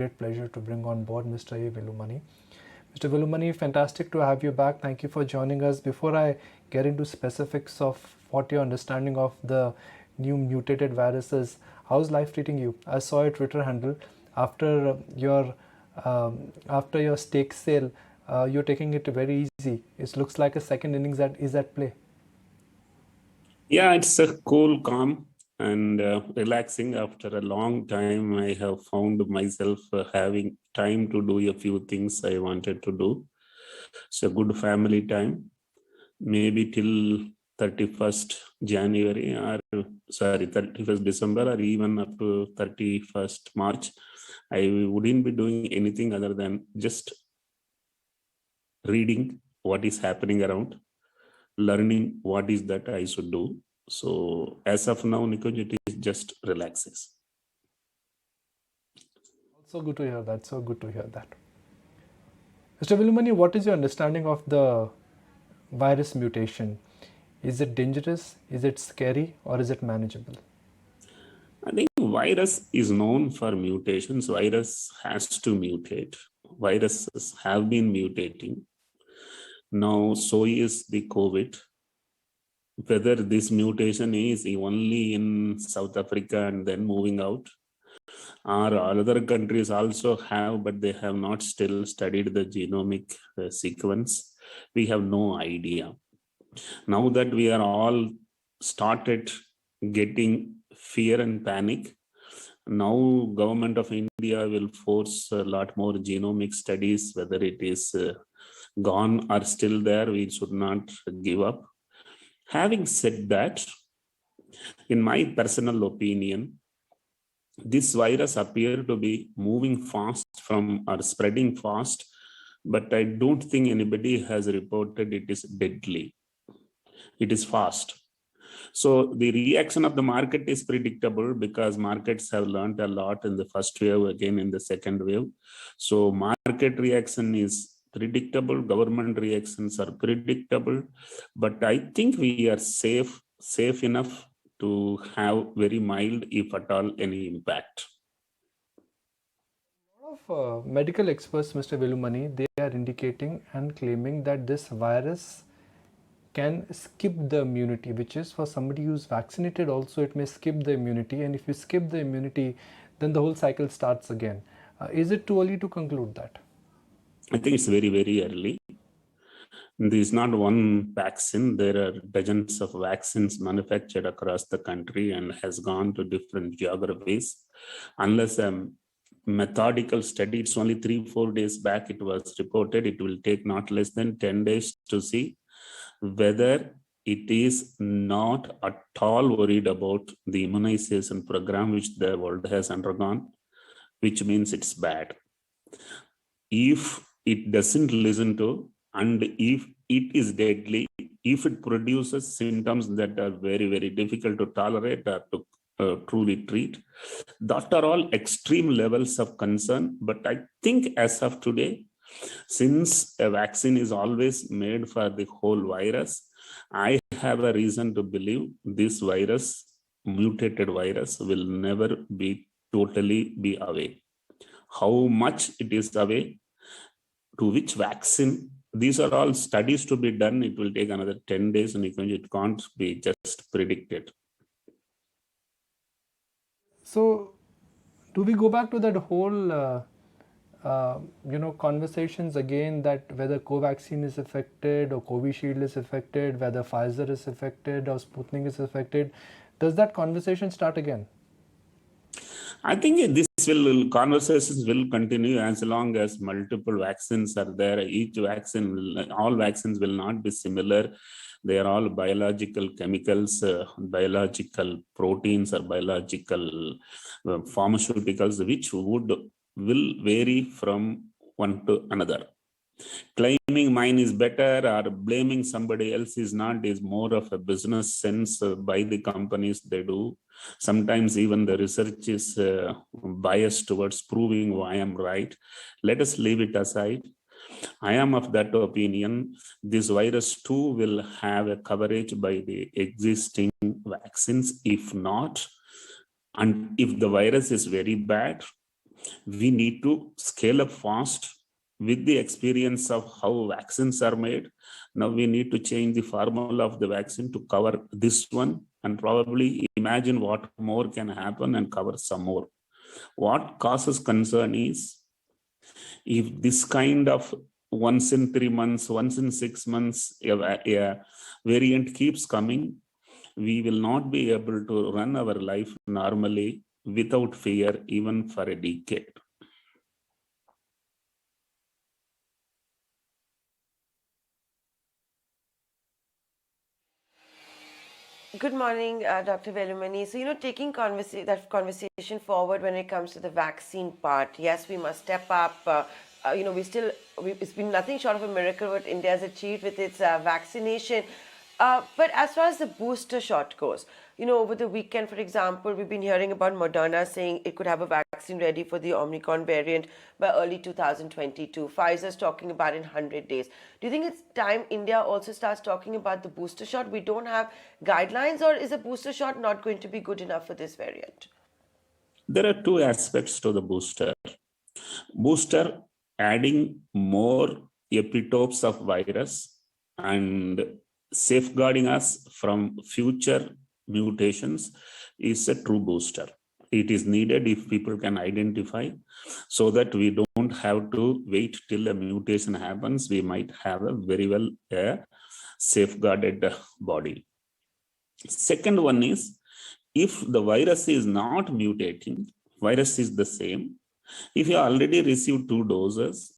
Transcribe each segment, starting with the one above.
great pleasure to bring on board Mr. A Velumani. Mr. Velumani, fantastic to have you back. Thank you for joining us. Before I get into specifics of what your understanding of the new mutated viruses, how's life treating you? I saw your Twitter handle after your stake sale. You're taking it very easy. It looks like a second innings that is at play. Yeah, it's a cool, calm, and relaxing. After a long time, I have found myself having time to do a few things I wanted to do. It's a good family time, maybe till 31st January, or 31st December, or even up to 31st March. I wouldn't be doing anything other than just reading what is happening around, learning what is that I should do. So as of now, Nikunj, it is just relaxes. So good to hear that. So good to hear that. Mr. Velumani, what is your understanding of the virus mutation? Is it dangerous? Is it scary? Or is it manageable? I think virus is known for mutations. Virus has to mutate. Viruses have been mutating. Now, so is the COVID. Whether this mutation is only in South Africa and then moving out, or other countries also have, but they have not still studied the genomic sequence. We have no idea. Now that we are all started getting fear and panic, now government of India will force a lot more genomic studies. Whether it is gone or still there, we should not give up. Having said that, in my personal opinion, this virus appears to be moving fast from or spreading fast, but I don't think anybody has reported it is deadly. It is fast. So the reaction of the market is predictable because markets have learned a lot in the first wave, again in the second wave. So market reaction is predictable, government reactions are predictable, but I think we are safe enough to have very mild, if at all, any impact. A lot of medical experts, Mr. Velumani, they are indicating and claiming that this virus can skip the immunity, which is for somebody who's vaccinated also it may skip the immunity, and if you skip the immunity, then the whole cycle starts again. Is it too early to conclude that? I think it's very, very early. There is not one vaccine. There are dozens of vaccines manufactured across the country and has gone to different geographies. Unless a methodical study, it's only 3-4 days back it was reported, it will take not less than 10 days to see whether it is not at all worried about the immunization program which the world has undergone, which means it's bad. If it doesn't listen to, and if it is deadly, if it produces symptoms that are very, very difficult to tolerate or to truly treat, that are all extreme levels of concern. But I think as of today, since a vaccine is always made for the whole virus, I have a reason to believe this virus, mutated virus, will never be totally be away. How much it is away, to which vaccine, these are all studies to be done. It will take another 10 days and it can't be just predicted. So do we go back to that whole conversations again, that whether Covaxin is affected or Covishield is affected, whether Pfizer is affected or Sputnik is affected? Does that conversation start again? I think conversations will continue as long as multiple vaccines are there. All vaccines will not be similar. They are all biological chemicals, biological proteins, or biological pharmaceuticals, which will vary from one to another. Claiming mine is better or blaming somebody else is not, is more of a business sense by the companies they do. Sometimes even the research is biased towards proving why I am right. Let us leave it aside. I am of that opinion. This virus too will have a coverage by the existing vaccines. If not, and if the virus is very bad, We need to scale up fast with the experience of how vaccines are made. Now we need to change the formula of the vaccine to cover this one, and probably imagine what more can happen and cover some more. What causes concern is if this kind of once in 3 months, once in 6 months, a variant keeps coming, we will not be able to run our life normally without fear, even for a decade. Good morning, Dr. Velumani. So, taking that conversation forward when it comes to the vaccine part, yes, we must step up. It's been nothing short of a miracle what India has achieved with its vaccination. But as far as the booster shot goes, over the weekend, for example, we've been hearing about Moderna saying it could have a vaccine ready for the Omicron variant by early 2022. Pfizer's talking about in 100 days. Do you think it's time India also starts talking about the booster shot? We don't have guidelines, or is a booster shot not going to be good enough for this variant? There are two aspects to the booster. Booster adding more epitopes of virus and safeguarding us from future mutations is a true booster. It is needed if people can identify, so that we don't have to wait till a mutation happens. We might have a very well safeguarded body. Second one is, if the virus is not mutating, virus is the same. If you already received 2 doses,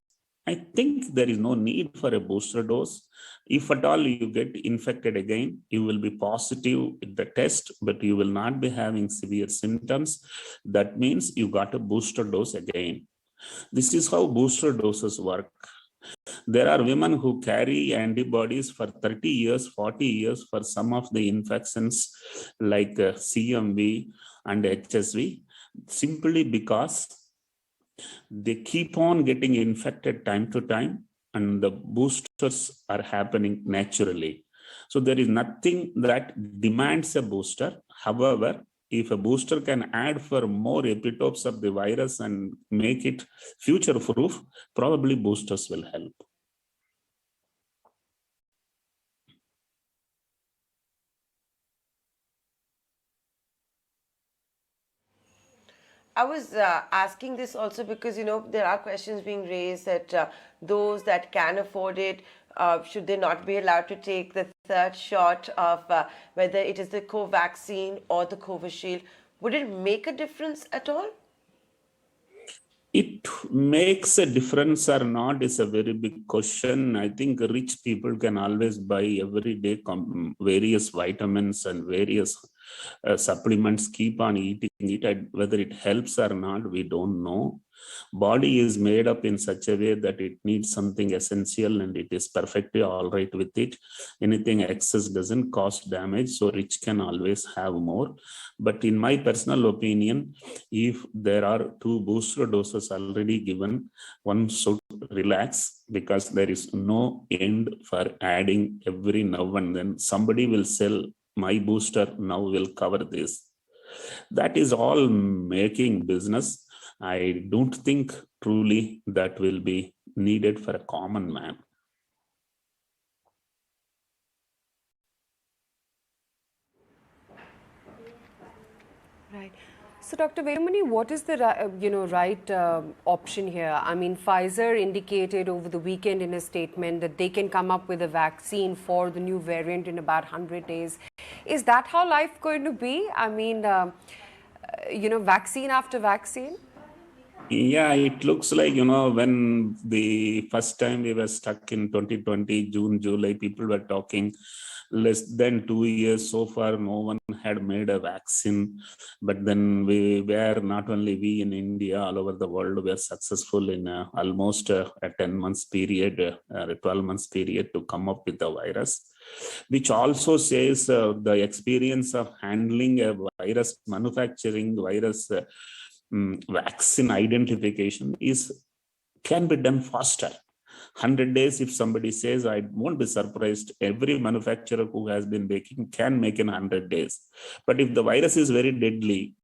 I think there is no need for a booster dose. If at all you get infected again, you will be positive in the test, but you will not be having severe symptoms. That means you got a booster dose again. This is how booster doses work. There are women who carry antibodies for 30 years, 40 years for some of the infections like CMV and HSV, simply because they keep on getting infected time to time, and the boosters are happening naturally. So there is nothing that demands a booster. However, if a booster can add for more epitopes of the virus and make it future proof, probably boosters will help. I was asking this also because, there are questions being raised that those that can afford it, should they not be allowed to take the third shot of whether it is the Covaxin or the Covishield? Would it make a difference at all? It makes a difference or not is a very big question. I think rich people can always buy everyday various vitamins and various supplements, keep on eating it. Whether it helps or not, we don't know. Body is made up in such a way that it needs something essential, and it is perfectly all right with it. Anything excess doesn't cause damage, so rich can always have more. But in my personal opinion, if there are 2 booster doses already given, one should relax, because there is no end for adding every now and then. Somebody will sell, my booster now will cover this. That is all making business. I don't think truly that will be needed for a common man. Right. So, Dr. Velumani, what is the right option here? I mean, Pfizer indicated over the weekend in a statement that they can come up with a vaccine for the new variant in about 100 days. Is that how life going to be? I mean, vaccine after vaccine? Yeah, it looks like, when the first time we were stuck in 2020, June, July, people were talking less than 2 years so far, no one had made a vaccine. But then we were, not only we in India, all over the world, were successful in almost a 10 months period, a 12 months period to come up with the virus, which also says the experience of handling a virus, manufacturing virus, vaccine identification can be done faster. 100 days, if somebody says, I won't be surprised. Every manufacturer who has been making can make in 100 days. But if the virus is very deadly,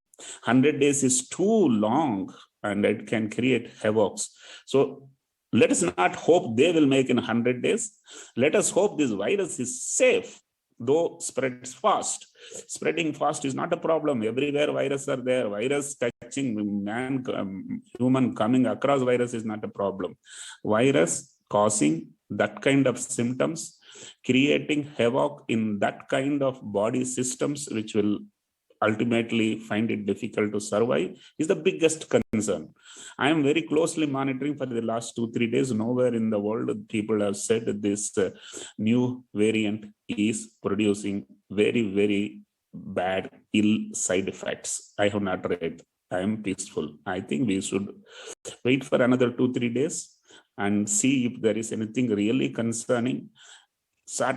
100 days is too long. and it can create havocs. So let us not hope they will make in 100 days. Let us hope this virus is safe, though spreads fast. Spreading fast is not a problem. Everywhere viruses are there. Virus touching man, human coming across virus is not a problem. Virus causing that kind of symptoms, creating havoc in that kind of body systems, which will ultimately find it difficult to survive, is the biggest concern. I am very closely monitoring for the last 2-3 days. Nowhere in the world people have said that this new variant is producing very, very bad, ill side effects. I have not read. I am peaceful. I think we should wait for another 2-3 days and see if there is anything really concerning.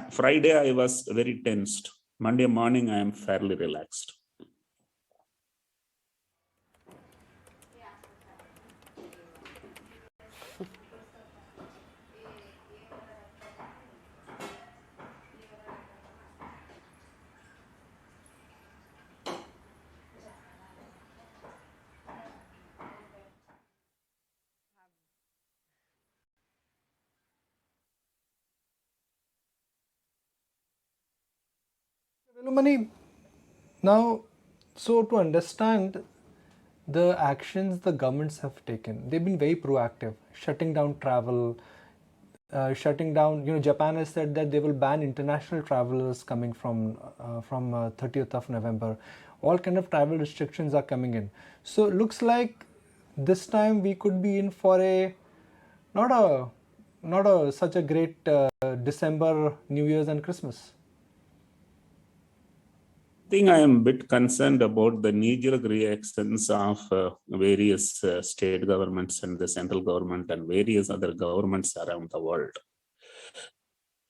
Friday, I was very tensed. Monday morning, I am fairly relaxed. Velumani, now, so to understand the actions the governments have taken, they've been very proactive, shutting down travel, shutting down, Japan has said that they will ban international travelers coming from 30th of November. All kind of travel restrictions are coming in. So it looks like this time we could be in for a not a such a great December, New Year's and Christmas. I think I am a bit concerned about the knee-jerk reactions of various state governments and the central government and various other governments around the world.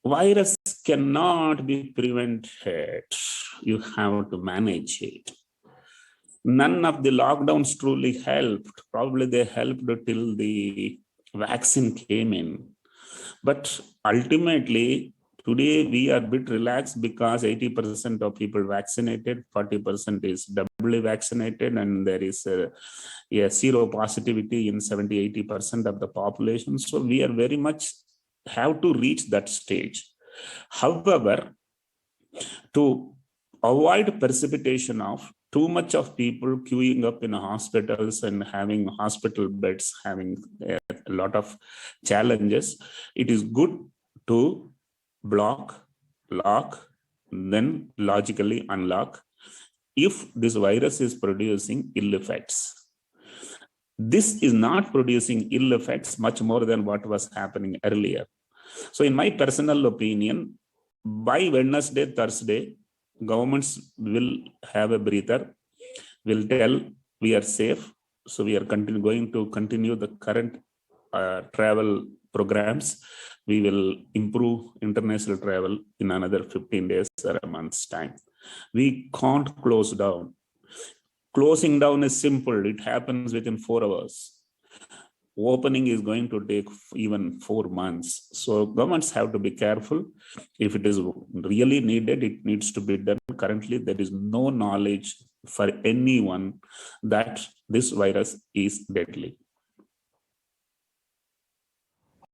Virus cannot be prevented. You have to manage it. None of the lockdowns truly helped. Probably they helped till the vaccine came in. But ultimately, today we are a bit relaxed because 80% of people vaccinated, 40% is doubly vaccinated, and there is a zero positivity in 70-80% of the population. So we are very much have to reach that stage. However, to avoid precipitation of too much of people queuing up in hospitals and having hospital beds, having a lot of challenges, it is good to block, lock, then logically unlock if this virus is producing ill effects. This is not producing ill effects much more than what was happening earlier. So in my personal opinion, by Wednesday, Thursday, governments will have a breather, will tell we are safe. So we are going to continue the current travel programs. We will improve international travel in another 15 days or a month's time. We can't close down. Closing down is simple. It happens within 4 hours. Opening is going to take even 4 months. So governments have to be careful. If it is really needed, it needs to be done. Currently, there is no knowledge for anyone that this virus is deadly.